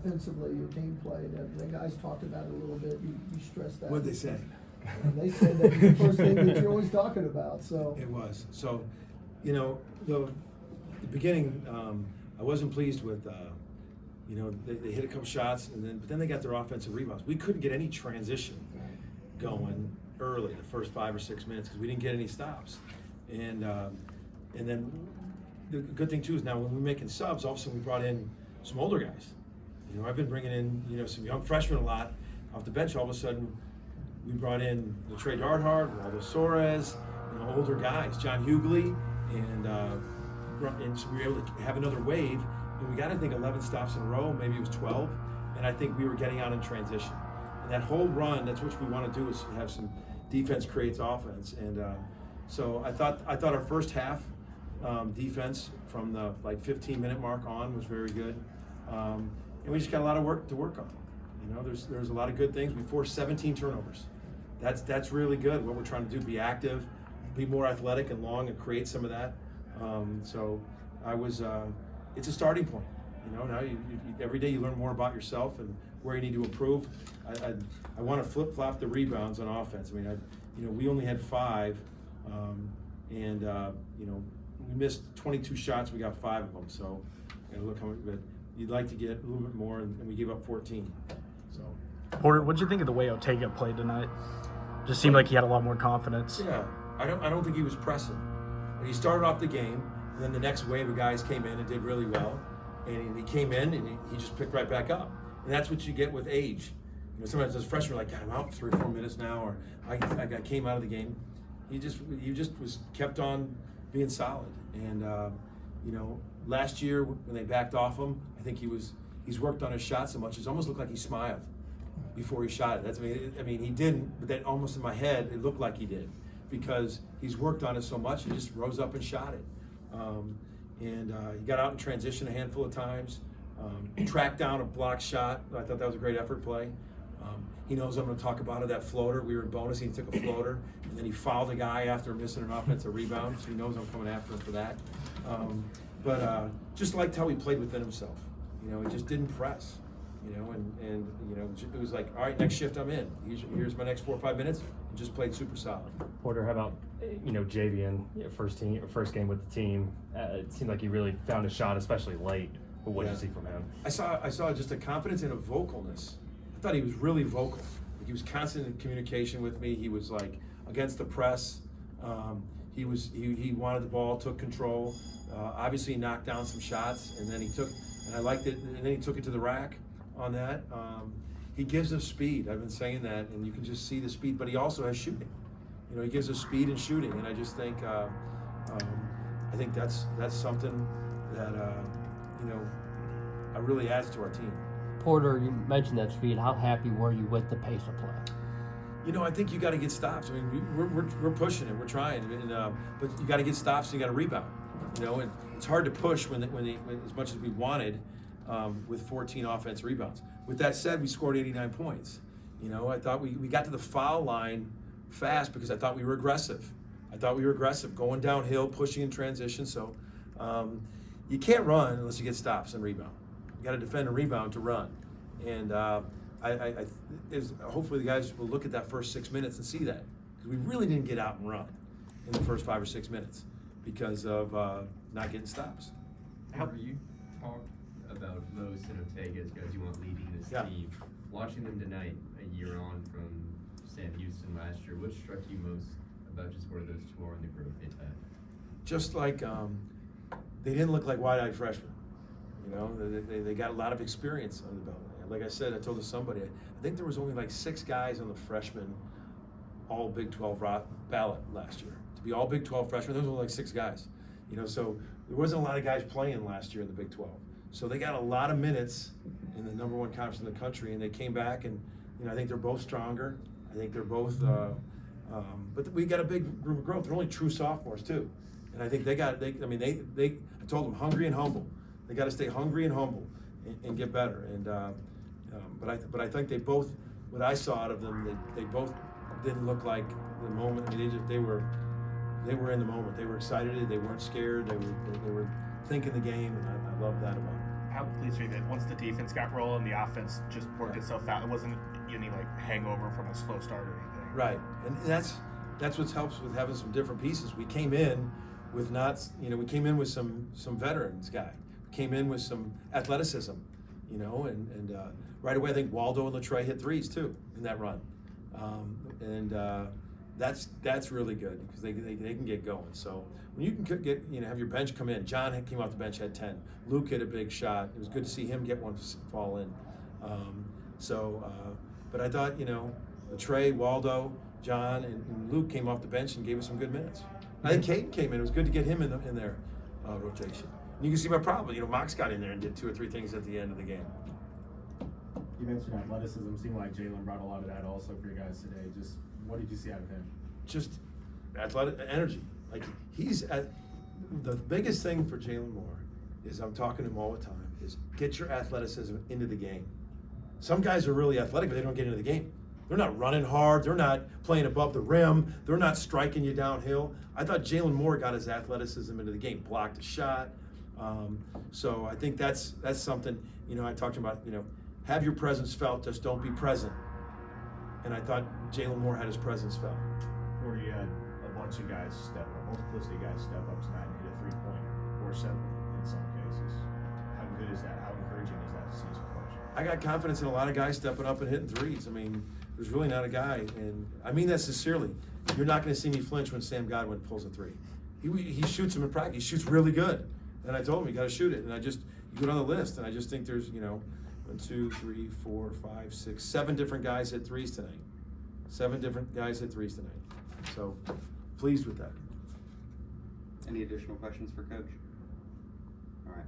offensively, your game play, the guys talked about it a little bit, you stressed that. What'd they say? And they said that was the first thing that you're always talking about, so. It was. So, the beginning, I wasn't pleased with, they hit a couple shots, but then they got their offensive rebounds. We couldn't get any transition going early, the first 5 or 6 minutes, because we didn't get any stops. And then the good thing too is now when we're making subs, all of a sudden we brought in some older guys. I've been bringing in some young freshmen a lot off the bench. All of a sudden, we brought in the Trey Darthard, Waldo Soares, older guys, John Hughley, and so we were able to have another wave. And we got, I think, 11 stops in a row, maybe it was 12, and I think we were getting out in transition. And that whole run, that's what we want to do, is have some defense creates offense. And so I thought our first half defense from the 15-minute mark on was very good, and we just got a lot of work to work on. There's a lot of good things. We forced 17 turnovers. That's really good. What we're trying to do, be active, be more athletic and long, and create some of that. So I was. It's a starting point. Now you every day you learn more about yourself and where you need to improve. I want to flip-flop the rebounds on offense. We only had 5, and we missed 22 shots. We got 5 of them. So look how much. But you'd like to get a little bit more, and we gave up 14. So. Porter, what did you think of the way Ortega played tonight? Just seemed like he had a lot more confidence. Yeah, I don't think he was pressing. He started off the game, and then the next wave of guys came in and did really well. And he came in and he just picked right back up. And that's what you get with age. Sometimes as freshmen are like, God, I'm out 3 or 4 minutes now, or I came out of the game. He just was kept on being solid. And last year when they backed off him, I think he's worked on his shot so much. It almost looked like he smiled before he shot it. He didn't, but then almost in my head it looked like he did, because he's worked on it so much. He just rose up and shot it. He got out in transition a handful of times. He tracked down a block shot. I thought that was a great effort play. He knows I'm going to talk about it, that floater. We were in bonus. He took a floater, and then he fouled a guy after missing an offensive rebound, so he knows I'm coming after him for that. But just liked how he played within himself. He just didn't press. It was like, all right, next shift I'm in. Here's my next 4 or 5 minutes, and just played super solid. Porter, how about Javian, first game with the team? It seemed like he really found a shot, especially late. But what did you see from him? I saw just a confidence and a vocalness. I thought he was really vocal. He was constant in communication with me. He was against the press. He wanted the ball, took control. Obviously, he knocked down some shots, and then I liked it. And then he took it to the rack on that. He gives us speed. I've been saying that, and you can just see the speed. But he also has shooting. He gives us speed and shooting, and I just think I think that's something that really adds to our team. Porter, you mentioned that speed. How happy were you with the pace of play? I think you got to get stops. We're pushing it, we're trying, but you got to get stops and you got to rebound. And it's hard to push when as much as we wanted with 14 offense rebounds. With that said, we scored 89 points. I thought we got to the foul line fast because I thought we were aggressive. Going downhill, pushing in transition. So you can't run unless you get stops and rebound. You got to defend and rebound to run. And hopefully the guys will look at that first 6 minutes and see that, because we really didn't get out and run in the first 5 or 6 minutes because of not getting stops. How you talk about Moser and Ortega as guys you want leading this team? Watching them tonight, a year on from Sam Houston last year, what struck you most about just where those two are in the growth they've had? Just like they didn't look like wide-eyed freshmen. They got a lot of experience under the belt. Like I said, I told somebody, I think there was only 6 guys on the freshman all Big 12 ballot last year. To be all Big 12 freshmen, there was only 6 guys. So there wasn't a lot of guys playing last year in the Big 12. So they got a lot of minutes in the number 1 conference in the country, and they came back, and I think they're both stronger. I think they're both, but we got a big room of growth. They're only true sophomores too, and I think I told them hungry and humble. They got to stay hungry and humble and get better. And but I think they both, what I saw out of them, they both didn't look like the moment. They were in the moment. They were excited. They weren't scared. They were thinking the game, and I love that about them. how pleased are you that once the defense got rolling, the offense just worked itself out? It wasn't any like hangover from a slow start or anything. Right, and that's what helps with having some different pieces. We came in with we came in with some veterans guy. We came in with some athleticism, and right away I think Waldo and Latrey hit threes too in that run, that's really good because they can get going. So when you can get have your bench come in, John came off the bench, had 10. Luke hit a big shot. It was good to see him get one fall in. But I thought Latrey, Waldo, John, and Luke came off the bench and gave us some good minutes. I think Caden came in. It was good to get him in their rotation. And you can see my problem. Mox got in there and did 2 or 3 things at the end of the game. You mentioned athleticism. Seemed like Jalen brought a lot of that also for you guys today. Just what did you see out of him? Just athletic energy. Like the biggest thing for Jalen Moore is, I'm talking to him all the time, is get your athleticism into the game. Some guys are really athletic, but they don't get into the game. They're not running hard. They're not playing above the rim. They're not striking you downhill. I thought Jalen Moore got his athleticism into the game, blocked a shot. So I think that's something, I talked about, have your presence felt, just don't be present. And I thought Jalen Moore had his presence felt. Where you had a bunch of guys step up, multiplicity of guys step up tonight and hit a 3-pointer or 7 in some cases. How good is that? How encouraging is that to see as a coach? I got confidence in a lot of guys stepping up and hitting threes. I mean, there's really not a guy, and I mean that sincerely. You're not going to see me flinch when Sam Godwin pulls a 3. He shoots them in practice. He shoots really good. And I told him, you got to shoot it. And you go down the list, and I just think there's, 1, 2, 3, 4, 5, 6, 7 different guys hit threes tonight. 7 different guys hit threes tonight. So, pleased with that. Any additional questions for Coach? All right.